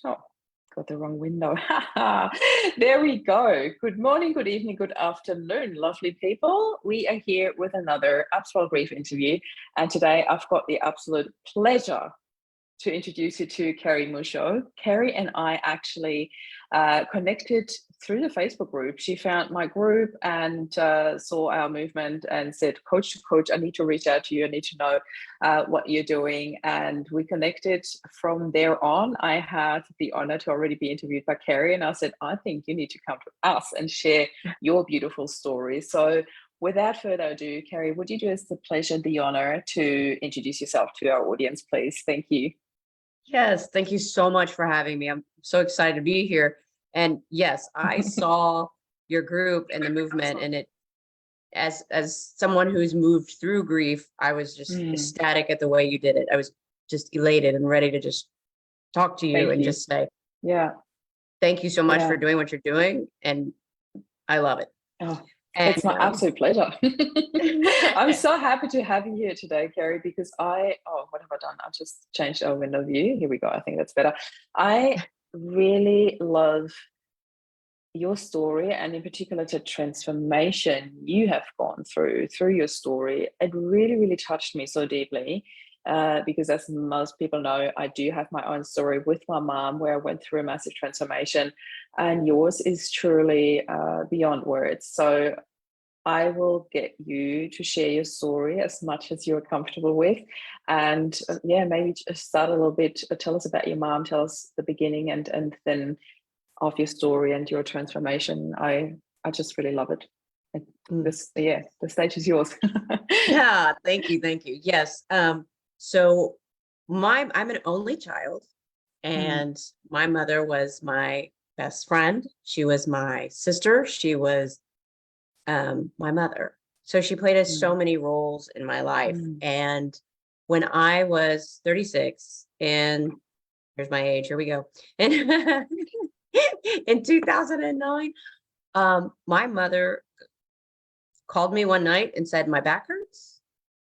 Oh, got the wrong window. There we go. Good morning, good evening, good afternoon, lovely people. We are here with another Upswell Grief interview. And today I've got the absolute pleasure to introduce you to Carrie Muchaw. Carrie and I actually connected through the Facebook group. She found my group and saw our movement and said, Coach to Coach, I need to reach out to you. I need to know what you're doing. And we connected from there on. I had the honor to already be interviewed by Carrie. And I said, I think you need to come to us and share your beautiful story. So without further ado, Carrie, would you do us the pleasure, the honor to introduce yourself to our audience, please? Thank you. Yes, thank you so much for having me. I'm so excited to be here. And yes, I saw your group and the movement, and it as someone who's moved through grief, I was just ecstatic at the way you did it. I was just elated and ready to just talk to you just say, yeah, thank you so much for doing what you're doing. And I love it. Oh, it's my absolute pleasure. I'm so happy to have you here today, Carrie, because what have I done? I've just changed our window view. Here we go. I think that's better. I really love your story, and in particular the transformation you have gone through your story. It really, really touched me so deeply. Because as most people know, I do have my own story with my mom where I went through a massive transformation, and yours is truly beyond words. So I will get you to share your story as much as you're comfortable with. And maybe just start a little bit, tell us about your mom, tell us the beginning and then of your story and your transformation. I just really love it. The stage is yours. Yeah, thank you. Yes. So I'm an only child, and my mother was my best friend. She was my sister. She was my mother. So she played so many roles in my life. And when I was 36, and here's my age, here we go. And in 2009, my mother called me one night and said, my back hurts.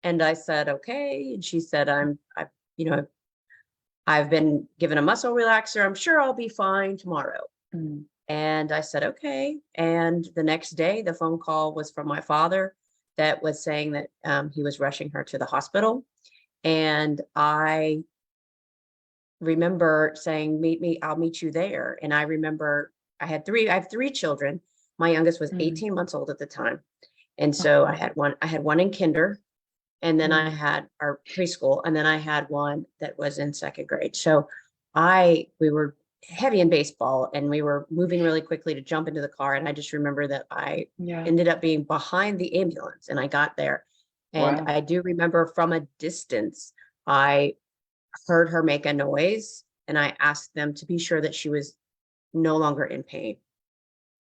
And I said, okay. And she said, I've been given a muscle relaxer. I'm sure I'll be fine tomorrow. And I said, okay. And the next day, the phone call was from my father that was saying that he was rushing her to the hospital. And I remember saying, meet me, I'll meet you there. And I remember I have three children. My youngest was 18 months old at the time. And so I had one in kinder, and then I had our preschool, and then I had one that was in second grade. So we were heavy in baseball, and we were moving really quickly to jump into the car. And I just remember that I ended up being behind the ambulance, and I got there. And I do remember from a distance, I heard her make a noise, and I asked them to be sure that she was no longer in pain.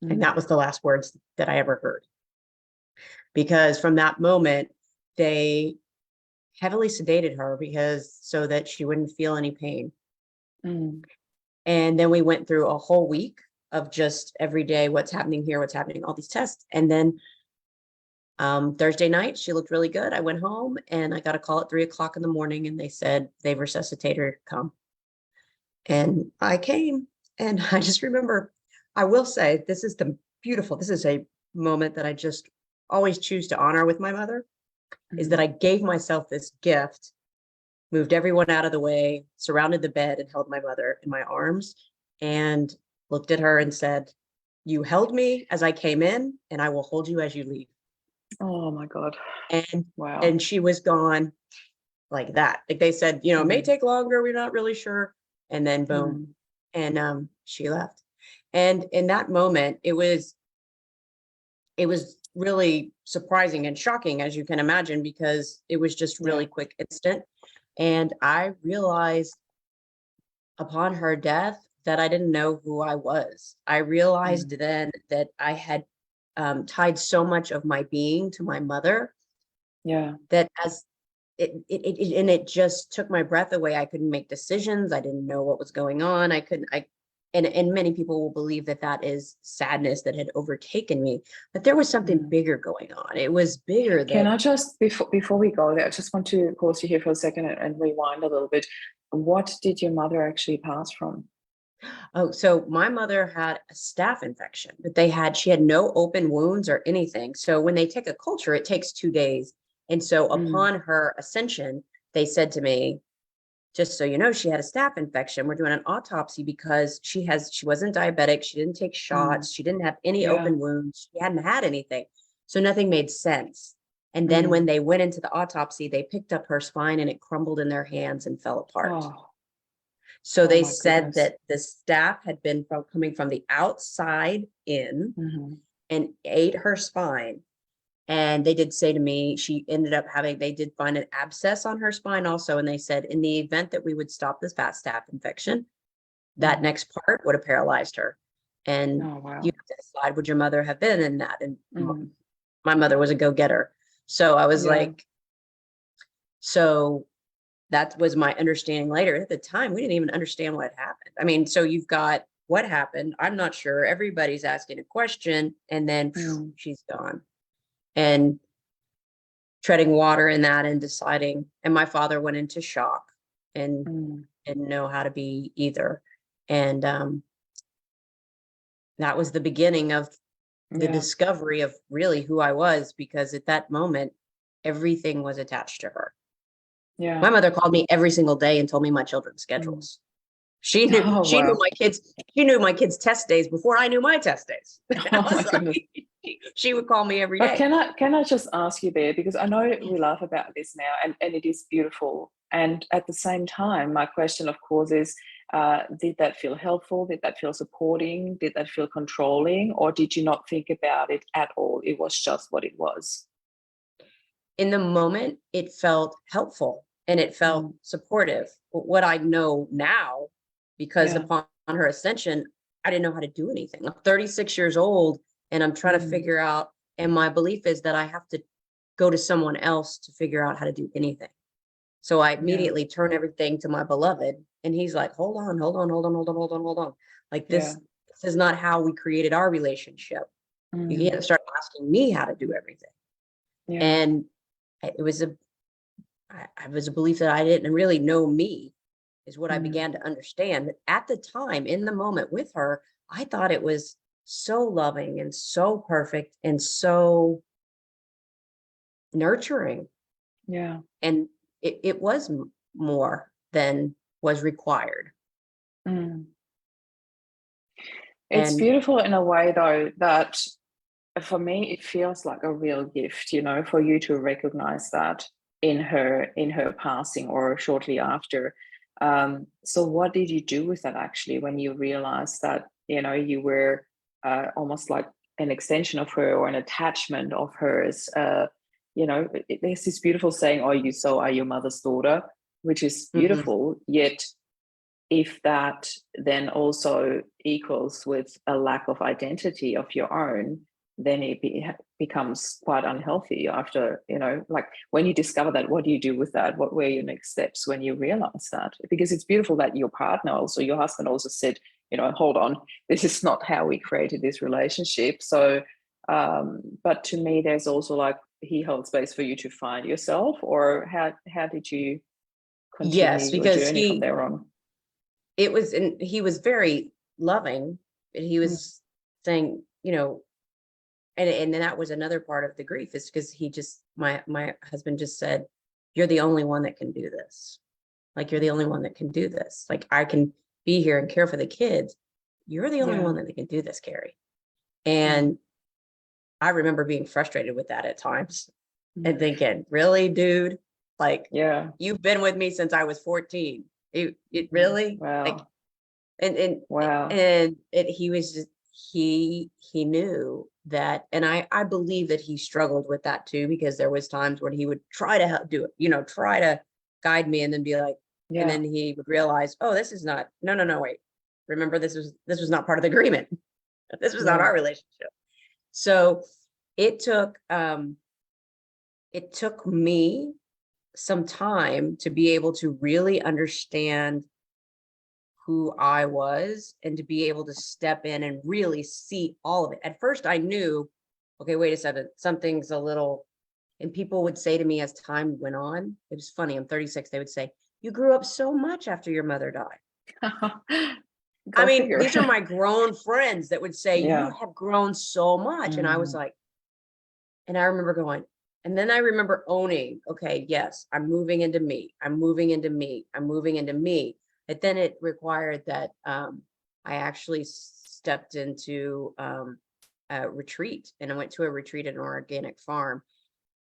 And that was the last words that I ever heard. Because from that moment, they heavily sedated her so that she wouldn't feel any pain. And then we went through a whole week of just every day, what's happening here, what's happening, all these tests. And then Thursday night, she looked really good. I went home and I got a call at 3:00 in the morning, and they said they've resuscitated her, come. And I came, and I just remember, I will say, this is a moment that I just always choose to honor with my mother, is that I gave myself this gift, moved everyone out of the way, surrounded the bed, and held my mother in my arms, and looked at her and said, you held me as I came in, and I will hold you as you leave. Oh my God. And wow. And she was gone like that. Like they said, it may take longer, we're not really sure. And then boom. And she left. And in that moment, it was really surprising and shocking, as you can imagine, because it was just really quick, instant. And I realized upon her death that I didn't know who I was. I realized then that I had tied so much of my being to my mother. That as it just took my breath away. I couldn't make decisions. I didn't know what was going on. And many people will believe that is sadness that had overtaken me, but there was something bigger going on. It was bigger than. Can I just, before we go there, I just want to pause you here for a second and rewind a little bit. What did your mother actually pass from? Oh, so my mother had a staph infection, but she had no open wounds or anything. So when they take a culture, it takes 2 days. And so Mm, upon her ascension, they said to me, just so you know, she had a staph infection. We're doing an autopsy because she wasn't diabetic. She didn't take mm, shots. She didn't have any yeah. open wounds. She hadn't had anything. So nothing made sense. And then when Mm. they went into the autopsy, they picked up her spine and it crumbled in their hands and fell apart. Oh, So oh they my said goodness. that the staph had been coming from the outside in Hmm. and ate her spine. And they did say to me, she ended up they did find an abscess on her spine also. And they said, in the event that we would stop this fat staph infection, that Hmm. next part would have paralyzed her. And Oh, you wow. have to decide, would your mother have been in that? And Mm, my mother was a go-getter. So I was yeah. like, so that was my understanding later. At the time, we didn't even understand what happened. I mean, so you've got what happened. I'm not sure. Everybody's asking a question, and then Mm, she's gone. And treading water in that and deciding. And my father went into shock and mm, didn't know how to be either. And that was the beginning of the yeah. discovery of really who I was, because at that moment, everything was attached to her. My Yeah. mother called me every single day and told me my children's Mm. schedules. She knew Oh, she knew wow. my kids, she knew my kids' test days before I knew my test days. I Oh my was goodness. like, she would call me every But day. can I just ask you there, because I know we Yes. laugh about this now, and it is beautiful. And at the same time, my question, of course, is did that feel helpful? Did that feel supporting? Did that feel controlling? Or did you not think about it at all? It was just what it was. In the moment, it felt helpful and it felt Mm, supportive. But what I know now, because yeah. upon her ascension, I didn't know how to do anything. I'm 36 years old and I'm trying to Mm, figure out, and my belief is that I have to go to someone else to figure out how to do anything. So I yeah. immediately turn everything to my beloved, and he's like, hold on, hold on, hold on, hold on, hold on, hold on. Like Yeah. this is not how we created our relationship. You Mm, can't start asking me how to do everything. yeah. And it was I was a belief that I didn't really know me, is what I Mm, began to understand. But at the time, in the moment with her, I thought it was so loving and so perfect and so nurturing. yeah. And it was more than was required. Mm. It's And beautiful in a way, though, that for me it feels like a real gift, for you to recognize that in her passing or shortly after. So what did you do with that actually when you realized that you were almost like an extension of her or an attachment of hers? There's this beautiful saying, "Oh, you so are your mother's daughter," which is mhm, beautiful. Yet if that then also equals with a lack of identity of your own, then it becomes quite unhealthy after, like when you discover that, what do you do with that? What were your next steps when you realize that? Because it's beautiful that your partner also, your husband also said, hold on, this is not how we created this relationship. So, but to me, there's also like he held space for you to find yourself, or how did you continue yes, your because journey from there on? and he was very loving, and he Mm, was saying, and then that was another part of the grief, is because my husband just said, you're the only one that can do this. Like, you're the only one that can do this. Like, I can be here and care for the kids. You're the only yeah. one that can do this, Carrie. Mm, And I remember being frustrated with that at times and mm. thinking, really, dude? Like, Yeah. you've been with me since I was 14. It Mm. really, like, Wow. and Wow. he was just, he knew that, and I believe that he struggled with that too, because there was times when he would try to help do it, try to guide me, and then be like, and Yeah. then he would realize, oh, this is not, no, no, no, wait, remember, this was not part of the agreement. This was not Yeah. our relationship. So it took um it took me some time to be able to really understand who I was, and to be able to step in and really see all of it. At first, I knew, okay, wait a second, something's a little, and people would say to me as time went on, it was funny, I'm 36, they would say, you grew up so much after your mother died. I Go mean, figure. these are my grown friends that would say, you Yeah. have grown so much. And I was like, and I remember going, and then I remember owning, okay, yes, I'm moving into me. I'm moving into me. I'm moving into me. But then it required that I actually stepped into a retreat, and I went to a retreat at an organic farm,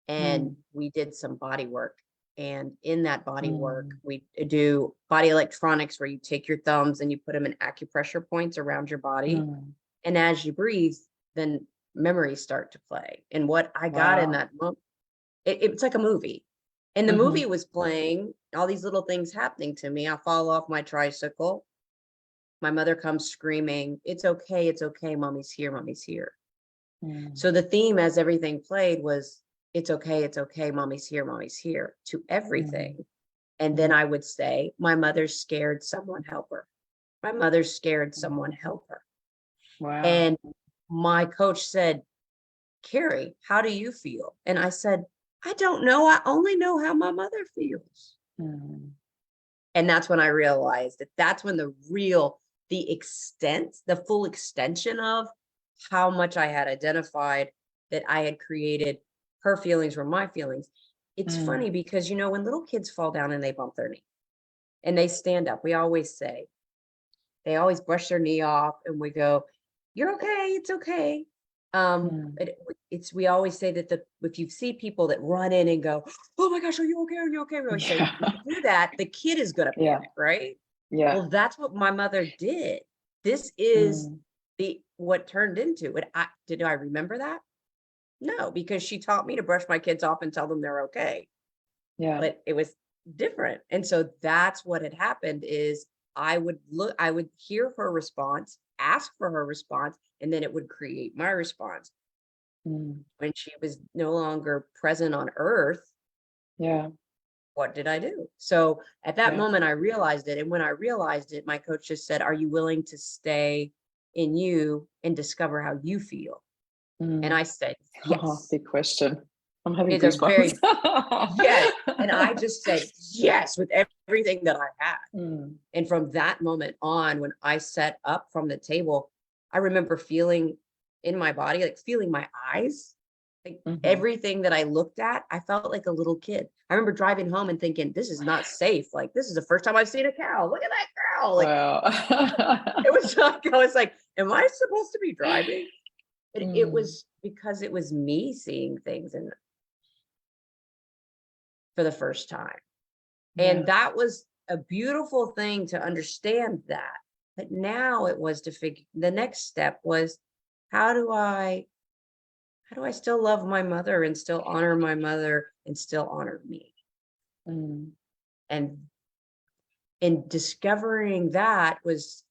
and we did some body work. And in that body work, we do body electronics where you take your thumbs and you put them in acupressure points around your body. And as you breathe, then memories start to play. And what I got in Wow. that moment, it's like a movie. And the movie was playing, all these little things happening to me. I fall off my tricycle. My mother comes screaming, it's okay, mommy's here, mommy's here. So the theme as everything played was, it's okay, mommy's here, to everything. And then I would say, my mother's scared, someone help her. My mother's scared, someone help her. Wow. And my coach said, Carrie, how do you feel? And I said, I don't know. I only know how my mother feels. And that's when I realized that that's when the full extension of how much I had identified that I had created, her feelings were my feelings. It's funny because, when little kids fall down and they bump their knee and they stand up, we always say, they always brush their knee off and we go, you're okay, it's okay. We always say that if you see people that run in and go, oh my gosh, are you okay? Are you okay? We always say, if you do that, the kid is going to panic, right? Yeah. Well, that's what my mother did. This is what turned into it. Did I remember that? No, because she taught me to brush my kids off and tell them they're okay. Yeah. But it was different. And so that's what had happened is I would hear her response, ask for her response, and then it would create my response. When she was no longer present on earth, what did I do? So at that moment, I realized it. And when I realized it, my coach just said, are you willing to stay in you and discover how you feel? And I said, yes. Big question. I'm having It's a goosebumps. yes. And I just said yes with everything that I had. And from that moment on, when I set up from the table, I remember feeling in my body, like feeling my eyes, like everything that I looked at, I felt like a little kid. I remember driving home and thinking, this is not safe. Like, this is the first time I've seen a cow. Look at that cow. Like, wow. it was like, I was like, am I supposed to be driving? But it was because it was me seeing things for the first time. And that was a beautiful thing to understand that. But now it was to figure, the next step was, how do I still love my mother and still honor my mother and still honor me? And in discovering that was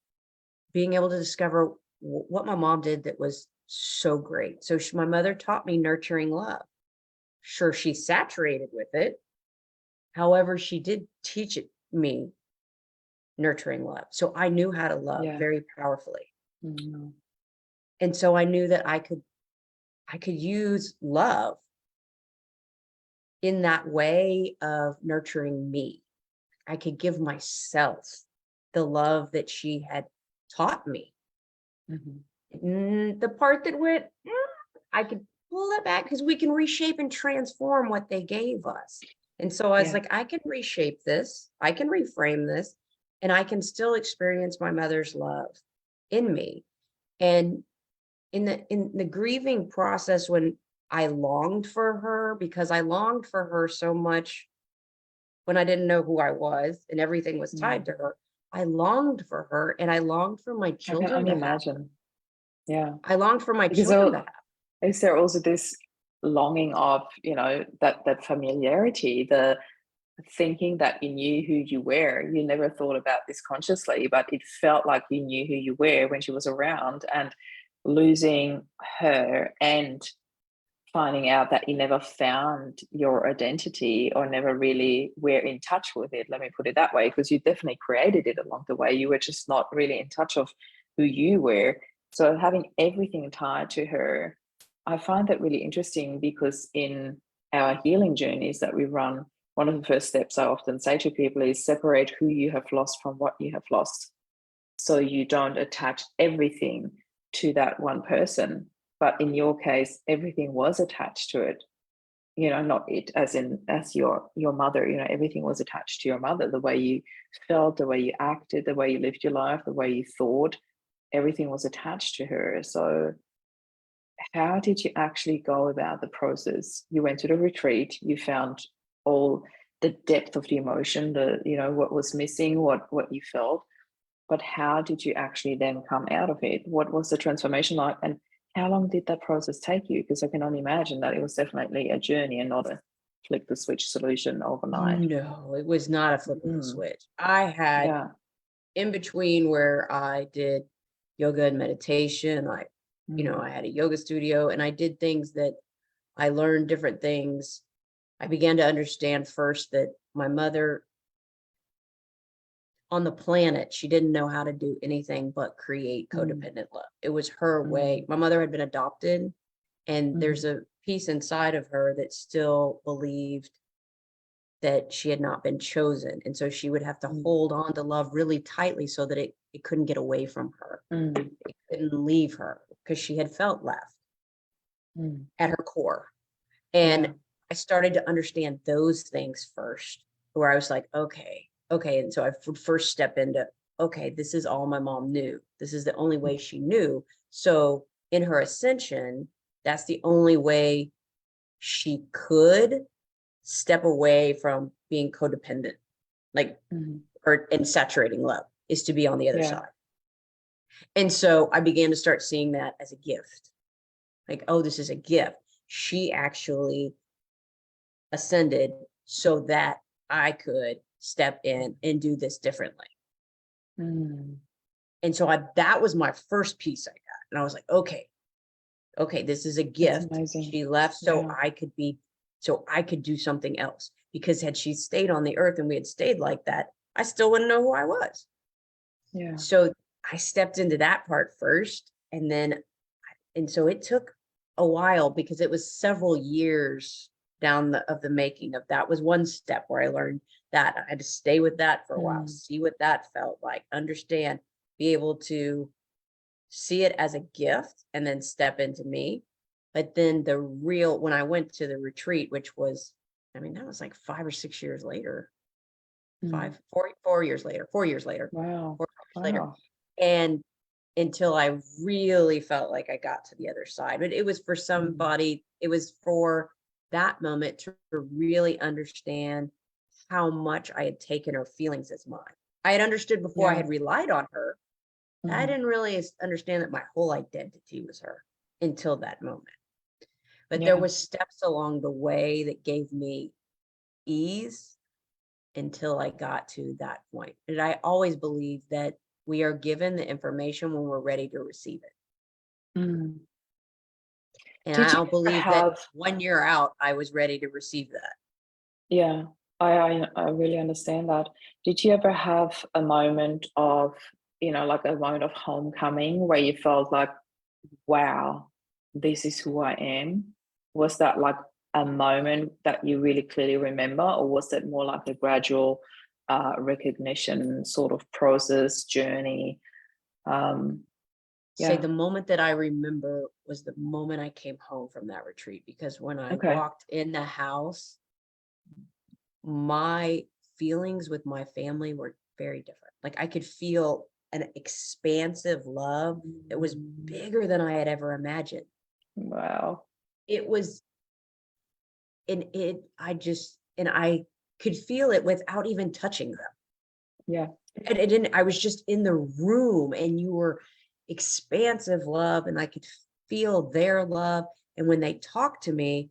being able to discover what my mom did that was so great. So my mother taught me nurturing love. Sure, she saturated with it. However, she did teach me nurturing love. So I knew how to love very powerfully. And so I knew that I could use love in that way of nurturing me. I could give myself the love that she had taught me. The part that went, I could pull that back because we can reshape and transform what they gave us. And so I was like, I can reshape this, I can reframe this, and I can still experience my mother's love in me. And in the grieving process, when I longed for her, because I longed for her so much when I didn't know who I was and everything was tied to her, I longed for her, and I longed for my children. I can only imagine. Yeah. I longed for my Because children to have. Is there also this longing of, that familiarity, the thinking that you knew who you were? You never thought about this consciously, but it felt like you knew who you were when she was around, and losing her and finding out that you never found your identity or never really were in touch with it. Let me put it that way, because you definitely created it along the way. You were just not really in touch of who you were. So having everything tied to her, I find that really interesting, because in our healing journeys that we run, one of the first steps I often say to people is separate who you have lost from what you have lost. so you don't attach everything to that one person. But in your case, everything was attached to it. Not it as in as your mother. Everything was attached to your mother. The way you felt, the way you acted, the way you lived your life, the way you thought, everything was attached to her. So how did you actually go about the process? You went to the retreat, you found all the depth of the emotion, what was missing, what you felt, but how did you actually then come out of it? What was the transformation like, and how long did that process take you? Because I can only imagine that it was definitely a journey and not a flip the switch solution overnight. No, it was not a flip of the Mm, switch. I had yeah. in between where I did yoga and meditation, Mm, I had a yoga studio and I did things that I learned different things. I began to understand first that my mother on the planet, she didn't know how to do anything but create mm, codependent love. It was her way. mm, My mother had been adopted, and there's mm, a piece inside of her that still believed that she had not been chosen. And so she would have to mm, hold on to love really tightly so that it couldn't get away from her. mm, It couldn't leave her because she had felt left mm. at her core. Yeah. And I started to understand those things first, where I was like, okay. And so I would first step into, okay, this is all my mom knew. This is the only way she knew. So in her ascension, that's the only way she could step away from being codependent, like, Mm, or and saturating love, is to be on the other yeah. side. And so I began to start seeing that as a gift. Like, oh, this is a gift. She actually ascended so that I could step in and do this differently. Mm, And so that was my first piece I got. And I was like, okay, this is a that's gift. amazing. She left Yeah. so I could do something else. Because had she stayed on the earth and we had stayed like that, I still wouldn't know who I was. Yeah. So I stepped into that part first. And so it took a while because it was several years of the making of that. Was one step where I learned that I had to stay with that for a while, Mm, see what that felt like, understand, be able to see it as a gift and then step into me. But then when I went to the retreat, which was, that was like 5 or 6 years later, mm. 4 years later, Wow. 4 years later. Wow. And until I really felt like I got to the other side. But it was for Mm, somebody, it was for that moment to really understand how much I had taken her feelings as mine. I had understood before I yeah. had relied on her. I Mm, didn't really understand that my whole identity was her until that moment. But there yeah. was steps along the way that gave me ease until I got to that point. And I always believe that we are given the information when we're ready to receive it. Mm. And Did I you don't ever believe that have, 1 year out, I was ready to receive that. yeah, I really understand that. Did you ever have a moment of, like a moment of homecoming where you felt like, wow, this is who I am? Was that like a moment that you really clearly remember, or was that more like a gradual recognition sort of process, journey? Um, Say yeah. the moment that I remember was the moment I came home from that retreat, because when I Okay. walked in the house, my feelings with my family were very different. Like I could feel an expansive love that was Mm, bigger than I had ever imagined. wow. It was, and I could feel it without even touching them. Yeah. And it didn't, I was just in the room and you were expansive love and I could feel their love. And when they talked to me,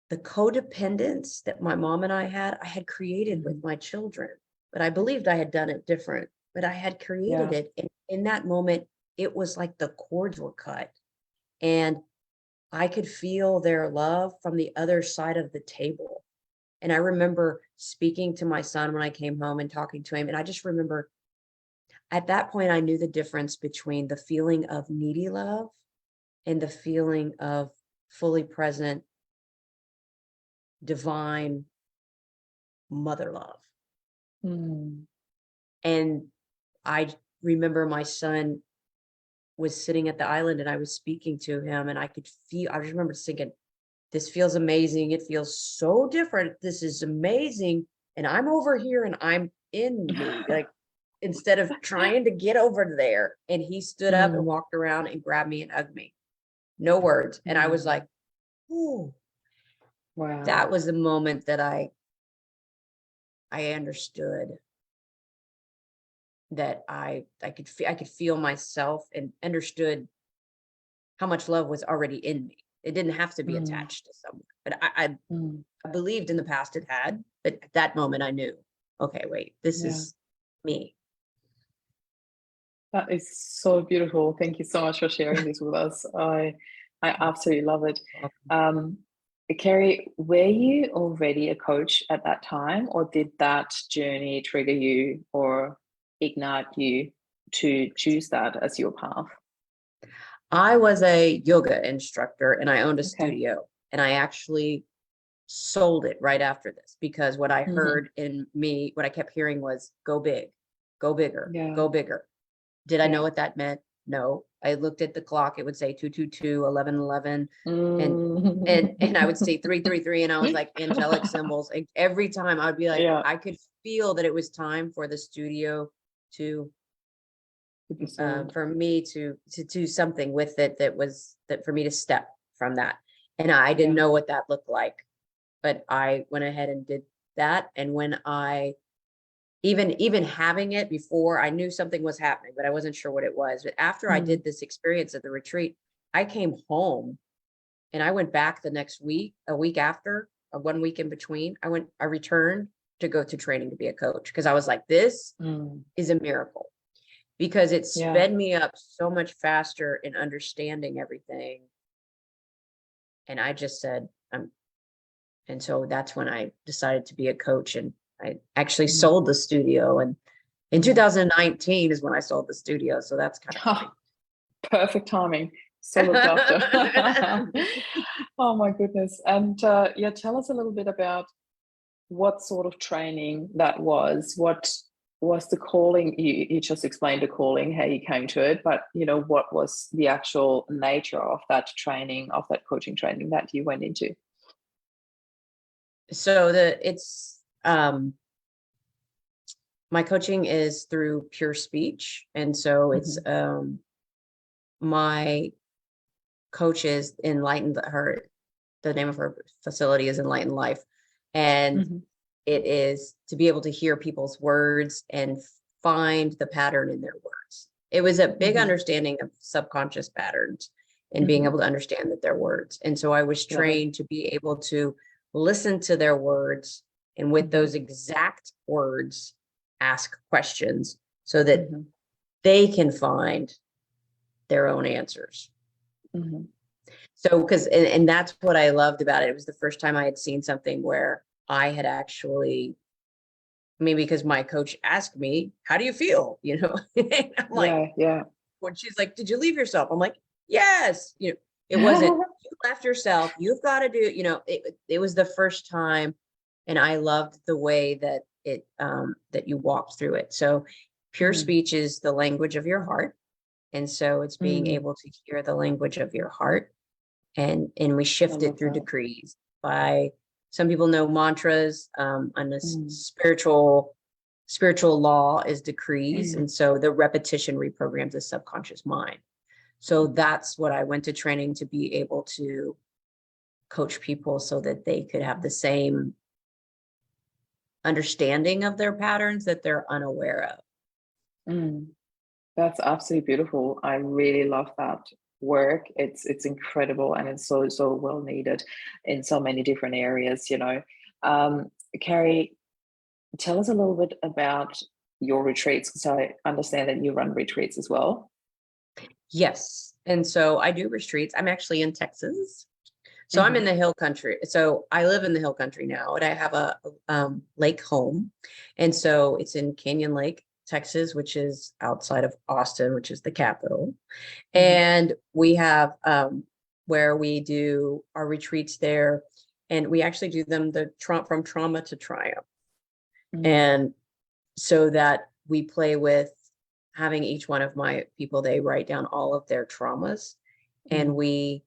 the codependence that my mom and I had created with Mhm. my children, but I believed I had done it different, but I had created Yeah. it. And in that moment, it was like the cords were cut and I could feel their love from the other side of the table. And I remember speaking to my son when I came home and talking to him. And I just remember at that point, I knew the difference between the feeling of needy love and the feeling of fully present, divine mother love. Mm. And I remember my son was sitting at the island and I was speaking to him, and I just remember thinking, this feels amazing. It feels so different. This is amazing. And I'm over here and I'm in me, like, instead of trying to get over there. And he stood up and walked around and grabbed me and hugged me. No words. And I was like, ooh, Wow. that was the moment that I understood that I could feel myself, and understood how much love was already in me. It didn't have to be attached to someone, but I believed in the past it had, but at that moment I knew, okay, wait, this is me. That is so beautiful. Thank you so much for sharing this with us. I absolutely love it. Carrie, were you already a coach at that time, or did that journey trigger you or ignite you to choose that as your path? I was a yoga instructor and I owned a Okay. studio, and I actually sold it right after this, because what I heard in me, what I kept hearing was, go big, go bigger, go bigger. Did I know what that meant? No. I looked at the clock, it would say 222, 1111, and I would say 333, and I was like, angelic symbols. And every time I would be like, I could feel that it was time for the studio to for me to do something with it, that for me to step from that. And I didn't know what that looked like, but I went ahead and did that. And when I even having it before, I knew something was happening, but I wasn't sure what it was. But after I did this experience at the retreat, I came home and I went back the next week, a week after, 1 week in between. I returned to go to training to be a coach, because I was like, this is a miracle, because it sped me up so much faster in understanding everything. And I just said, and so that's when I decided to be a coach, and I actually sold the studio. And in 2019 is when I sold the studio. So that's kind of funny. Perfect timing. So looked after. Oh my goodness. And tell us a little bit about what sort of training that was. What was the calling? You just explained the calling, how you came to it, but what was the actual nature of that training, of that coaching training that you went into? So my coaching is through pure speech. And so it's my coach is the name of her facility is Enlightened Life. And it is to be able to hear people's words and find the pattern in their words. It was a big understanding of subconscious patterns and being able to understand that they're words. And so I was trained to be able to listen to their words, and with those exact words, ask questions so that they can find their own answers. So, and that's what I loved about it. It was the first time I had seen something where I had actually, maybe because my coach asked me, how do you feel? And I'm like, when she's like, did you leave yourself? I'm like, yes. It wasn't, you left yourself, you've got to do, it was the first time. And I loved the way that that you walked through it. So pure speech is the language of your heart. And so it's being able to hear the language of your heart. And we shift it through decrees. By some people know mantras, on the spiritual law is decrees. And so the repetition reprograms the subconscious mind. So that's what I went to training to be able to coach people, so that they could have the same understanding of their patterns that they're unaware of. That's absolutely beautiful. I really love that work. It's incredible, and it's so well needed in so many different areas. Carrie, tell us a little bit about your retreats, because I understand that you run retreats as well. Yes. And so I do retreats. I'm actually in Texas. So I'm in the hill country. So I live in the hill country now, and I have a lake home. And so it's in Canyon Lake, Texas, which is outside of Austin, which is the capital. And we have where we do our retreats there, and we actually do them from trauma to triumph. And so that we play with having each one of my people, they write down all of their traumas, and we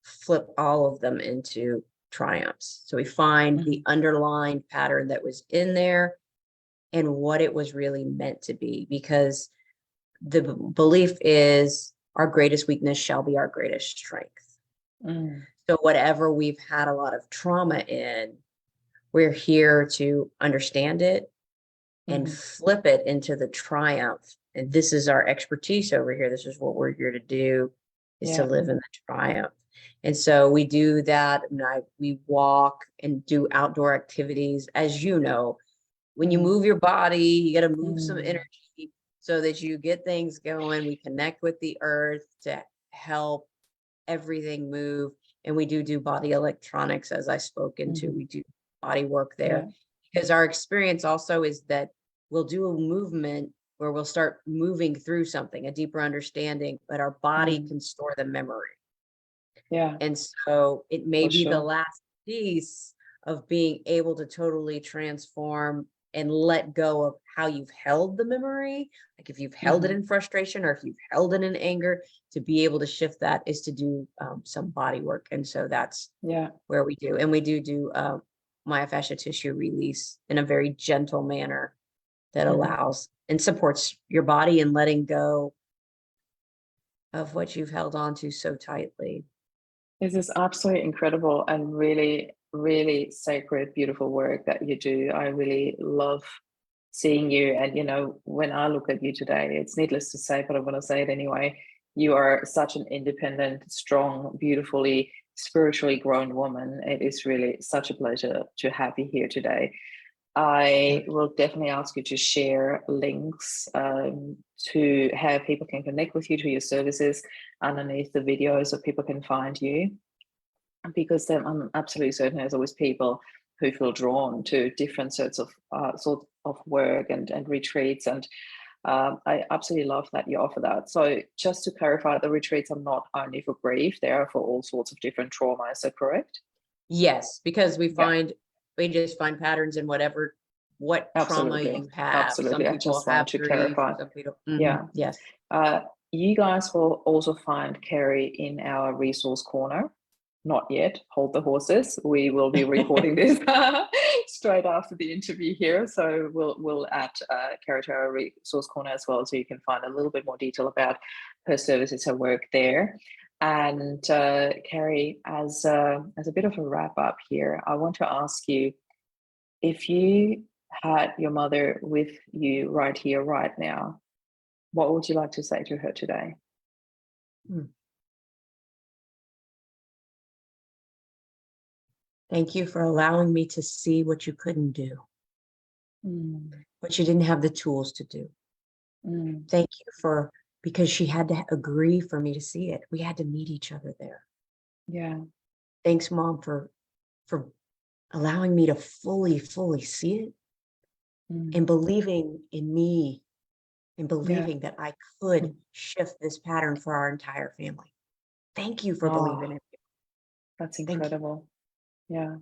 flip all of them into triumphs. So we find the underlying pattern that was in there and what it was really meant to be, because the belief is our greatest weakness shall be our greatest strength. So whatever we've had a lot of trauma in, we're here to understand it and flip it into the triumph. And this is our expertise over here. This is what we're here to do, is to live in the triumph. And so we do that. And we walk and do outdoor activities. As you know, when you move your body, you got to move some energy so that you get things going. We connect with the earth to help everything move. And we do body electronics, as I spoke into. We do body work there, because our experience also is that we'll do a movement where we'll start moving through something, a deeper understanding, but our body can store the memory. And so it may be the last piece of being able to totally transform and let go of how you've held the memory. Like if you've held it in frustration, or if you've held it in anger, to be able to shift that is to do some body work. And so that's where we do. And we do myofascial tissue release in a very gentle manner that allows and supports your body in letting go of what you've held on to so tightly. This is absolutely incredible and really, really sacred, beautiful work that you do. I really love seeing you. And, you know, when I look at you today, it's needless to say, but I'm going to say it anyway. You are such an independent, strong, beautifully, spiritually grown woman. It is really such a pleasure to have you here today. I will definitely ask you to share links to how people can connect with you, to your services underneath the video, so people can find you. Because I'm absolutely certain there's always people who feel drawn to different sorts of work and retreats. And I absolutely love that you offer that. So just to clarify, the retreats are not only for grief, they are for all sorts of different trauma. Is that correct? Yes, because we just find patterns in what trauma you have. Absolutely. Some people have to grief, clarify. some people, Yes. You guys will also find Carrie in our resource corner. Not yet. Hold the horses. We will be recording this straight after the interview here. So we'll add Carrie to our resource corner as well, so you can find a little bit more detail about her services, her work there. And Carrie, as a bit of a wrap up here, I want to ask you, if you had your mother with you right here, right now, what would you like to say to her today? Thank you for allowing me to see what you couldn't do, what you didn't have the tools to do. Thank you because she had to agree for me to see it. We had to meet each other there. Yeah. Thanks, Mom, for allowing me to fully see it, and believing in me, and believing that I could shift this pattern for our entire family. Thank you for believing in me. That's incredible. Yeah.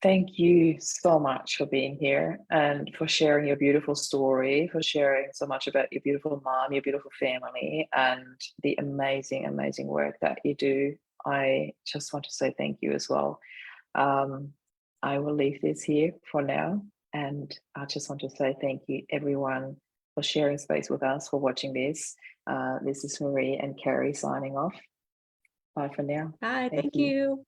Thank you so much for being here and for sharing your beautiful story, for sharing so much about your beautiful mom, your beautiful family, and the amazing, amazing work that you do. I just want to say thank you as well. I will leave this here for now. And I just want to say thank you, everyone, for sharing space with us, for watching this. This is Marie and Carrie signing off. Bye for now. Hi, thank you.